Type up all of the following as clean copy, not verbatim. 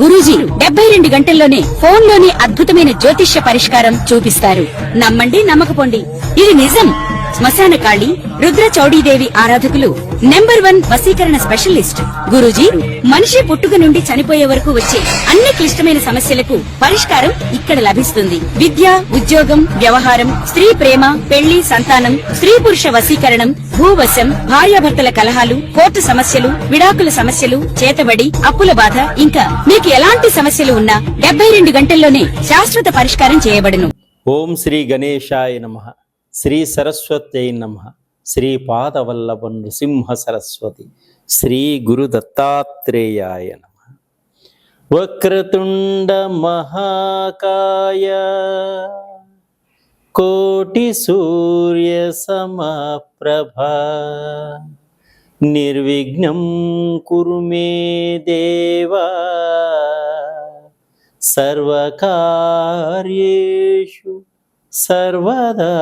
గురూజీ 72 గంటల్లోనే ఫోన్ లోని అద్భుతమైన జ్యోతిష్య పరిష్కారం చూపిస్తారు. నమ్మండి, నమ్మకపోండి, ఇది నిజం. శ్మశాన కాళి రుద్ర చౌడీదేవి ఆరాధకులు నంబర్ 1 వశీకరణ స్పెషలిస్ట్. గురూజీ మనిషి పుట్టుక నుండి చనిపోయే వరకు వచ్చే అన్ని క్లిష్టమైన సమస్యలకు పరిష్కారం ఇక్కడ లభిస్తుంది. విద్య, ఉద్యోగం, వ్యవహారం, స్త్రీ ప్రేమ, పెళ్లి, సంతానం, స్త్రీ పురుష వశీకరణం, భూవశం, భార్యాభర్తల కలహాలు, కోర్టు సమస్యలు, విడాకుల సమస్యలు, చేతబడి, అప్పుల బాధ, ఇంకా మీకు ఎలాంటి సమస్యలు ఉన్నా 72 గంటల్లోనే శాశ్వత పరిష్కారం చేయబడును. ఓం శ్రీ గణేశాయ నమః. శ్రీ సరస్వత్యై నమః. శ్రీ పాదవల్లభ నృసింహ సరస్వతి. శ్రీ గురు దత్తాత్రేయాయ నమః. వక్రతుండ మహాకాయ కోటి సూర్య సమప్రభ నిర్విఘ్నం కురు మే దేవా సర్వకార్యేషు సర్వదా.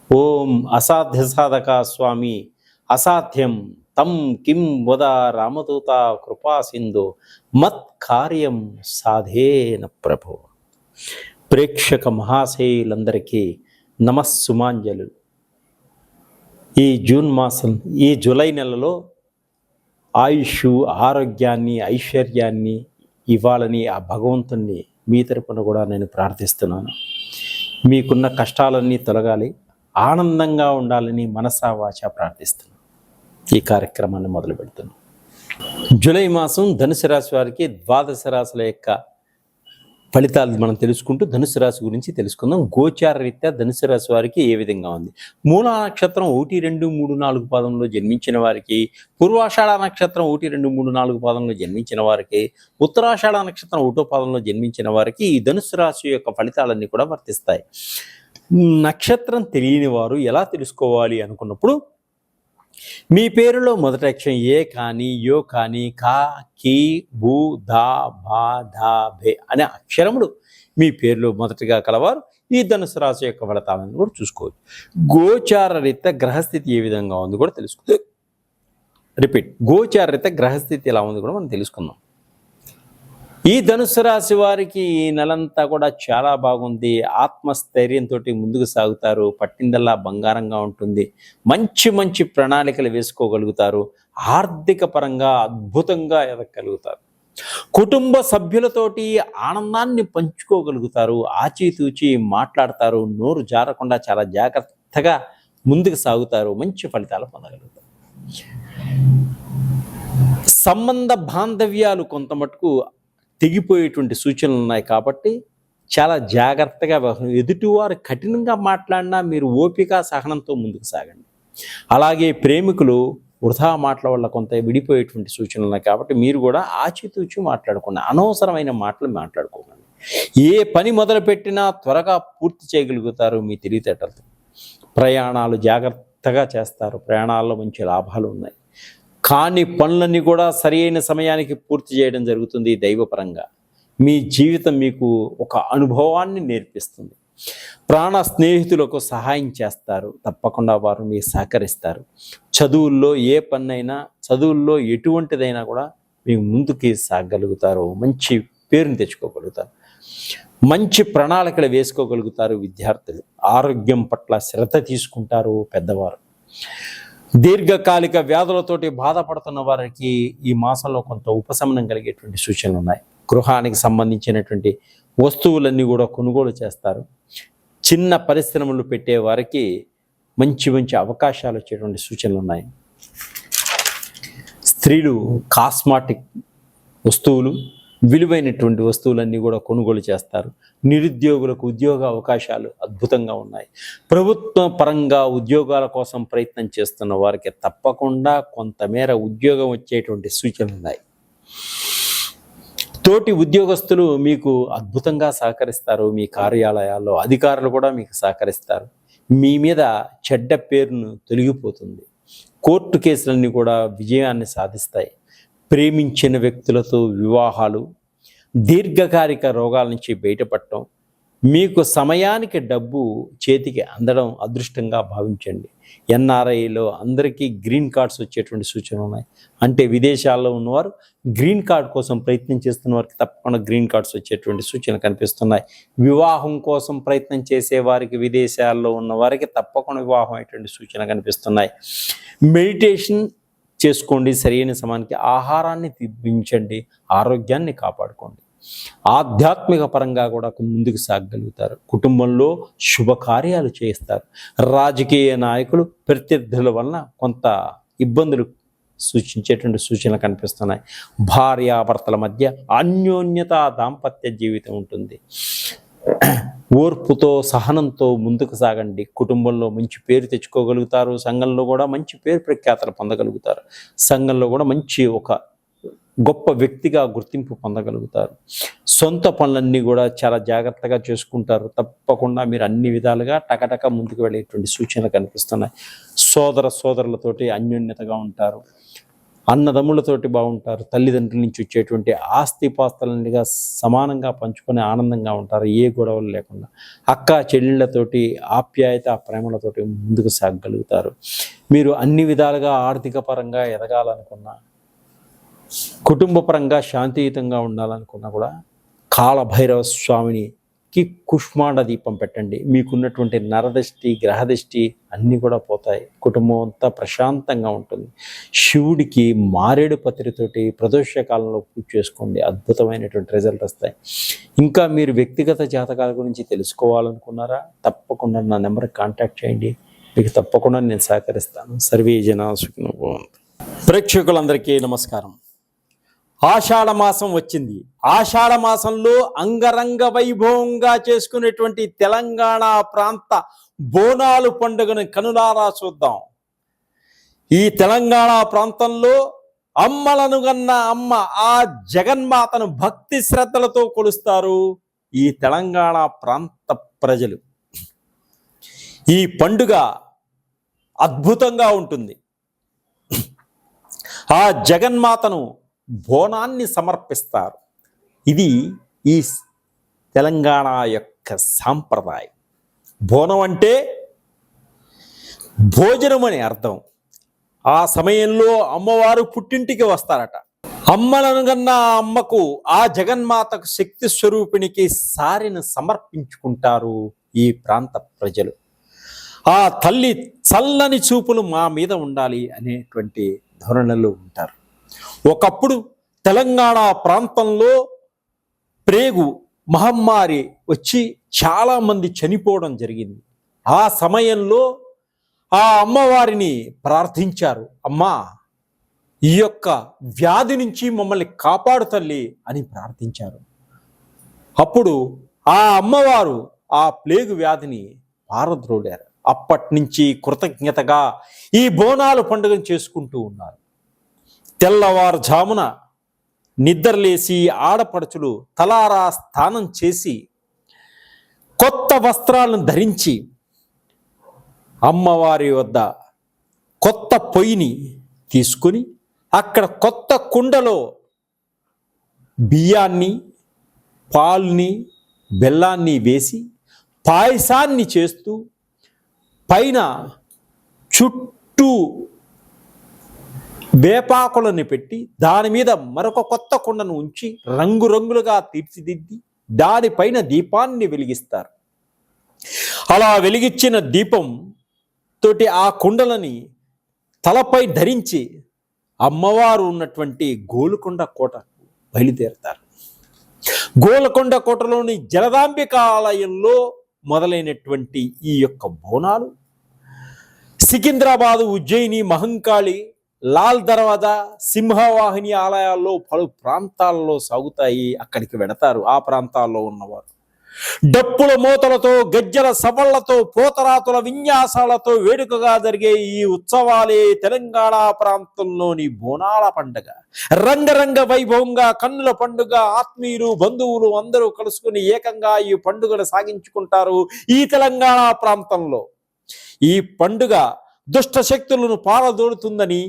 ఓం అసాధ్య సాధక స్వామి అసాధ్యం తం కిం వద రామదూత కృపా సింధు మత్ కార్యం సాధేన ప్రభు. ప్రేక్షక మహాశయులందరికీ నమస్సుమాంజలు. ఈ జూన్ మాసం, ఈ జూలై నెలలో ఆయుష్, ఆరోగ్యాన్ని, ఐశ్వర్యాన్ని ఇవ్వాలని ఆ భగవంతుణ్ణి మీ తరపున కూడా నేను ప్రార్థిస్తున్నాను. మీకున్న కష్టాలన్నీ తొలగాలి, ఆనందంగా ఉండాలని మనసా వాచా ప్రార్థిస్తున్నాను. ఈ కార్యక్రమాన్ని మొదలు పెడుతున్నాను. జూలై మాసం ధనుసు రాశి వారికి ద్వాదశ రాశుల యొక్క ఫలితాలు మనం తెలుసుకుంటూ ధనుసు రాశి గురించి తెలుసుకుందాం. గోచార రీత్యా ధనుసు రాశి వారికి ఏ విధంగా ఉంది? మూలా నక్షత్రం 1, 2, 3, 4 పాదంలో జన్మించిన వారికి, పూర్వాషాఢ నక్షత్రం 1, 2, 3, 4 పాదంలో జన్మించిన వారికి, ఉత్తరాషాఢ నక్షత్రం 1వ పాదంలో జన్మించిన వారికి ఈ ధనుసు రాశి యొక్క ఫలితాలన్నీ కూడా వర్తిస్తాయి. నక్షత్రం తెలియని వారు ఎలా తెలుసుకోవాలి అనుకున్నప్పుడు, మీ పేరులో మొదటి అక్షరం ఏ కానీ, యో కానీ, కా, కీ, భూ, ధా, భా, ధా, భే అనే అక్షరములు మీ పేరులో మొదటిగా కలవారు ఈ ధనుసు రాశి యొక్క ఫలితాలను కూడా చూసుకోవచ్చు. గోచార రీత్యా గ్రహస్థితి ఏ విధంగా ఉంది కూడా తెలుసుకుందాం. గోచార రీత్యా గ్రహస్థితి ఎలా ఉంది కూడా మనం తెలుసుకుందాం. ఈ ధనుసు రాశి వారికి ఈ నెలంతా కూడా చాలా బాగుంది. ఆత్మస్థైర్యంతో ముందుకు సాగుతారు. పట్టిందల్లా బంగారంగా ఉంటుంది. మంచి మంచి ప్రణాళికలు వేసుకోగలుగుతారు. ఆర్థిక పరంగా అద్భుతంగా ఎదగలుగుతారు. కుటుంబ సభ్యులతోటి ఆనందాన్ని పంచుకోగలుగుతారు. ఆచితూచి మాట్లాడతారు. నోరు జారకుండా చాలా జాగ్రత్తగా ముందుకు సాగుతారు. మంచి ఫలితాలు పొందగలుగుతారు. సంబంధ బాంధవ్యాలు కొంత మటుకు తెగిపోయేటువంటి సూచనలు ఉన్నాయి కాబట్టి చాలా జాగ్రత్తగా ఎదుటివారు కఠినంగా మాట్లాడినా మీరు ఓపిక సహనంతో ముందుకు సాగండి. అలాగే ప్రేమికులు వృధా మాటల వల్ల కొంత విడిపోయేటువంటి సూచనలు ఉన్నాయి కాబట్టి మీరు కూడా ఆచితూచి మాట్లాడుకోండి. అనవసరమైన మాటలు మాట్లాడుకోకండి. ఏ పని మొదలుపెట్టినా త్వరగా పూర్తి చేయగలుగుతారు మీ తెలివితేటలతో. ప్రయాణాలు జాగ్రత్తగా చేస్తారు. ప్రయాణాల్లో మంచి లాభాలు ఉన్నాయి. కానీ పనులన్నీ కూడా సరైన సమయానికి పూర్తి చేయడం జరుగుతుంది. దైవపరంగా మీ జీవితం మీకు ఒక అనుభవాన్ని నేర్పిస్తుంది. ప్రాణ స్నేహితులకు సహాయం చేస్తారు. తప్పకుండా వారు మీకు సహకరిస్తారు. చదువుల్లో ఏ పనైనా, చదువుల్లో ఎటువంటిదైనా కూడా మీకు ముందుకి సాగగలుగుతారు. మంచి పేరుని తెచ్చుకోగలుగుతారు. మంచి ప్రణాళికలు వేసుకోగలుగుతారు. విద్యార్థులు ఆరోగ్యం పట్ల శ్రద్ధ తీసుకుంటారు. పెద్దవారు దీర్ఘకాలిక వ్యాధులతోటి బాధపడుతున్న వారికి ఈ మాసంలో కొంత ఉపశమనం కలిగేటువంటి సూచనలు ఉన్నాయి. గృహానికి సంబంధించినటువంటి వస్తువులన్నీ కూడా కొనుగోలు చేస్తారు. చిన్న పరిశ్రమలు పెట్టే వారికి మంచి మంచి అవకాశాలు వచ్చేటువంటి సూచనలు ఉన్నాయి. స్త్రీలు కాస్మాటిక్ వస్తువులు, విలువైనటువంటి వస్తువులన్నీ కూడా కొనుగోలు చేస్తారు. నిరుద్యోగులకు ఉద్యోగ అవకాశాలు అద్భుతంగా ఉన్నాయి. ప్రభుత్వ పరంగా ఉద్యోగాల కోసం ప్రయత్నం చేస్తున్న వారికి తప్పకుండా కొంతమేర ఉద్యోగం వచ్చేటువంటి సూచనలు ఉన్నాయి. తోటి ఉద్యోగస్తులు మీకు అద్భుతంగా సహకరిస్తారు. మీ కార్యాలయాల్లో అధికారులు కూడా మీకు సహకరిస్తారు. మీ మీద చెడ్డ పేరును తొలగిపోతుంది. కోర్టు కేసులన్నీ కూడా విజయాన్ని సాధిస్తాయి. ప్రేమించిన వ్యక్తులతో వివాహాలు, దీర్ఘకాలిక రోగాల నుంచి బయటపడటం, మీకు సమయానికి డబ్బు చేతికి అందడం అదృష్టంగా భావించండి. ఎన్ఆర్ఐలో అందరికీ గ్రీన్ కార్డ్స్ వచ్చేటువంటి సూచనలు ఉన్నాయి. అంటే విదేశాల్లో ఉన్నవారు గ్రీన్ కార్డ్ కోసం ప్రయత్నం చేస్తున్న వారికి తప్పకుండా గ్రీన్ కార్డ్స్ వచ్చేటువంటి సూచనలు కనిపిస్తున్నాయి. వివాహం కోసం ప్రయత్నం చేసే వారికి విదేశాల్లో ఉన్న వారికి తప్పకుండా వివాహం అయ్యేటువంటి సూచనలు కనిపిస్తున్నాయి. మెడిటేషన్ చేసుకోండి, సరైన సమయానికి ఆహారాన్ని తినిపించండి, ఆరోగ్యాన్ని కాపాడుకోండి. ఆధ్యాత్మిక పరంగా కూడా ముందుకు సాగగలుగుతారు. కుటుంబంలో శుభకార్యాలు చేస్తారు. రాజకీయ నాయకులు ప్రత్యర్థుల వలన కొంత ఇబ్బందులు సూచించేటువంటి సూచనలు కనిపిస్తున్నాయి. భార్యాభర్తల మధ్య అన్యోన్యత దాంపత్య జీవితం ఉంటుంది. ఓర్పుతో సహనంతో ముందుకు సాగండి. కుటుంబంలో మంచి పేరు తెచ్చుకోగలుగుతారు. సంఘంలో కూడా మంచి పేరు ప్రఖ్యాతలు పొందగలుగుతారు. సంఘంలో కూడా మంచి ఒక గొప్ప వ్యక్తిగా గుర్తింపు పొందగలుగుతారు. సొంత పనులన్నీ కూడా చాలా జాగ్రత్తగా చేసుకుంటారు. తప్పకుండా మీరు అన్ని విధాలుగా టకటక ముందుకు వెళ్ళేటువంటి సూచనలు కనిపిస్తున్నాయి. సోదరులతోటి అన్యోన్యతగా ఉంటారు. అన్నదమ్ములతోటి బాగుంటారు. తల్లిదండ్రుల నుంచి వచ్చేటువంటి ఆస్తిపాస్తులన్నిగా సమానంగా పంచుకొని ఆనందంగా ఉంటారు, ఏ గొడవలు లేకుండా. అక్క చెల్లెళ్ళతోటి ఆప్యాయత ప్రేమలతోటి ముందుకు సాగగలుగుతారు. మీరు అన్ని విధాలుగా ఆర్థిక పరంగా ఎదగాలనుకున్నా, కుటుంబ పరంగా శాంతియుతంగా ఉండాలనుకున్నా కూడా కాలభైరవ స్వామికి కుష్మాండ దీపం పెట్టండి. మీకున్నటువంటి నరదృష్టి గ్రహదృష్టి అన్నీ కూడా పోతాయి. కుటుంబం అంతా ప్రశాంతంగా ఉంటుంది. శివుడికి మారేడు పత్రితోటి ప్రదోష కాలంలో పూజ చేసుకోండి, అద్భుతమైనటువంటి రిజల్ట్ వస్తాయి. ఇంకా మీరు వ్యక్తిగత జాతకాల గురించి తెలుసుకోవాలనుకున్నారా? తప్పకుండా నా నెంబర్కి కాంటాక్ట్ చేయండి, మీకు తప్పకుండా నేను సహకరిస్తాను. సర్వే జనా సుఖినో భవంతు. ప్రేక్షకులందరికీ నమస్కారం. ఆషాఢ మాసం వచ్చింది. ఆషాఢ మాసంలో అంగరంగ వైభవంగా చేసుకునేటువంటి తెలంగాణ ప్రాంత బోనాలు పండుగను కనులారా చూద్దాం. ఈ తెలంగాణ ప్రాంతంలో అమ్మలను గన్న అమ్మ ఆ జగన్మాతను భక్తి శ్రద్ధలతో కొలుస్తారు ఈ తెలంగాణ ప్రాంత ప్రజలు. ఈ పండుగ అద్భుతంగా ఉంటుంది. ఆ జగన్మాతను బోనాన్ని సమర్పిస్తారు. ఇది ఈ తెలంగాణ యొక్క సాంప్రదాయం. బోనం అంటే భోజనం అని అర్థం. ఆ సమయంలో అమ్మవారు పుట్టింటికి వస్తారట. అమ్మలను కన్నా అమ్మకు, ఆ జగన్మాతకు శక్తి స్వరూపిణికి సారిని సమర్పించుకుంటారు ఈ ప్రాంత ప్రజలు. ఆ తల్లి చల్లని చూపులు మా మీద ఉండాలి అనేటువంటి ధోరణిలో ఉంటారు. ఒకప్పుడు తెలంగాణ ప్రాంతంలో ప్రేగు మహమ్మారి వచ్చి చాలామంది చనిపోవడం జరిగింది. ఆ సమయంలో ఆ అమ్మవారిని ప్రార్థించారు. అమ్మా, ఈ యొక్క వ్యాధి నుంచి మమ్మల్ని కాపాడు తల్లి అని ప్రార్థించారు. అప్పుడు ఆ అమ్మవారు ఆ ప్లేగు వ్యాధిని పారద్రోలారు. అప్పటి నుంచి కృతజ్ఞతగా ఈ బోనాలు పండుగను చేసుకుంటూ ఉన్నారు. తెల్లవారుజామున నిద్రలేసి ఆడపడుచులు తలారా స్నానం చేసి కొత్త వస్త్రాలను ధరించి అమ్మవారి వద్ద కొత్త పొయ్యిని తీసుకుని అక్కడ కొత్త కుండలో బియ్యాన్ని, పాలుని, బెల్లాన్ని వేసి పాయసాన్ని చేస్తూ పైన చుట్టూ వేపాకులను పెట్టి దాని మీద మరొక కొత్త కుండను ఉంచి రంగురంగులుగా తీర్చిదిద్ది దానిపైన దీపాన్ని వెలిగిస్తారు. అలా వెలిగించిన దీపం తోటి ఆ కుండలని తలపై ధరించి అమ్మవారు ఉన్నటువంటి గోలుకొండ కోటకు బయలుదేరతారు. గోల్కొండ కోటలోని జలదాంబిక ఆలయంలో మొదలైనటువంటి ఈ యొక్క బోనాలు సికింద్రాబాదు, ఉజ్జయిని, మహంకాళి, లాల్ దర్వాజా, సింహవాహిని ఆలయాల్లో పలు ప్రాంతాల్లో సాగుతాయి. అక్కడికి వెడతారు ఆ ప్రాంతాల్లో ఉన్నవారు. డప్పుల మోతలతో, గజ్జల సవళ్లతో, పోతరాతుల విన్యాసాలతో వేడుకగా జరిగే ఈ ఉత్సవాలే తెలంగాణ ప్రాంతంలోని బోనాల పండుగ. రంగరంగ వైభవంగా కన్నుల పండుగ. ఆత్మీయులు, బంధువులు అందరూ కలుసుకుని ఏకంగా ఈ పండుగను సాగించుకుంటారు ఈ తెలంగాణ ప్రాంతంలో. ఈ పండుగ దుష్ట శక్తులను పారదోడుతుందని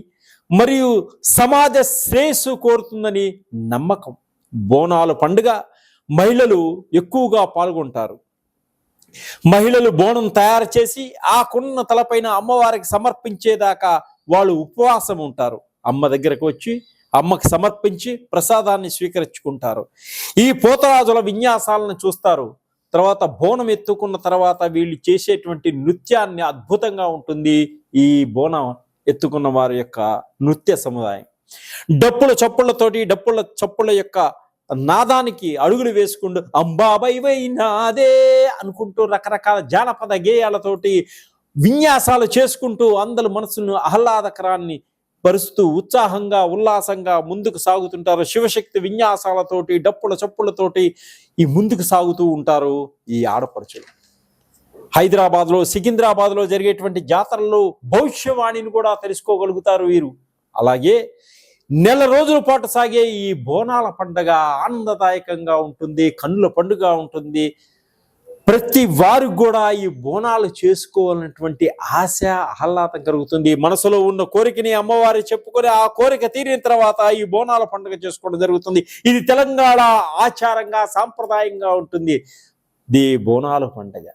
మరియు సమాజ శ్రేయస్సు కోరుతుందని నమ్మకం. బోనాల పండుగ మహిళలు ఎక్కువగా పాల్గొంటారు. మహిళలు బోనం తయారు చేసి ఆ కుండ తలపైన అమ్మవారికి సమర్పించేదాకా వాళ్ళు ఉపవాసం ఉంటారు. అమ్మ దగ్గరకు వచ్చి అమ్మకి సమర్పించి ప్రసాదాన్ని స్వీకరించుకుంటారు. ఈ పోతరాజుల విన్యాసాలను చూస్తారు. తర్వాత బోనం ఎత్తుకున్న తర్వాత వీళ్ళు చేసేటువంటి నృత్యాన్ని అద్భుతంగా ఉంటుంది. ఈ బోనం ఎత్తుకున్న వారి యొక్క నృత్య సముదాయం డప్పుల చప్పుళ్ళ యొక్క నాదానికి అడుగులు వేసుకుంటూ అంబాబై వై నాదే అనుకుంటూ రకరకాల జానపద గేయాలతోటి విన్యాసాలు చేసుకుంటూ అందరి మనసును ఆహ్లాదకరాన్ని పరుస్తూ ఉత్సాహంగా ఉల్లాసంగా ముందుకు సాగుతుంటారు. శివశక్తి విన్యాసాలతోటి డప్పుల చప్పులతోటి ఈ ముందుకు సాగుతూ ఉంటారు ఈ ఆడపడుచులు. హైదరాబాద్లో సికింద్రాబాద్లో జరిగేటువంటి జాతరల్లో భవిష్యవాణిని కూడా తెలుసుకోగలుగుతారు వీరు. అలాగే నెల రోజుల పాటు సాగే ఈ బోనాల పండుగ ఆనందదాయకంగా ఉంటుంది, కన్నుల పండుగ ఉంటుంది. ప్రతి వారికి కూడా ఈ బోనాలు చేసుకోవాలన్నటువంటి ఆశ ఆహ్లాదం కలుగుతుంది. మనసులో ఉన్న కోరికని అమ్మవారి చెప్పుకొని ఆ కోరిక తీరిన తర్వాత ఈ బోనాల పండుగ చేసుకోవడం జరుగుతుంది. ఇది తెలంగాణ ఆచారంగా సాంప్రదాయంగా ఉంటుంది. ఇది బోనాల పండుగ.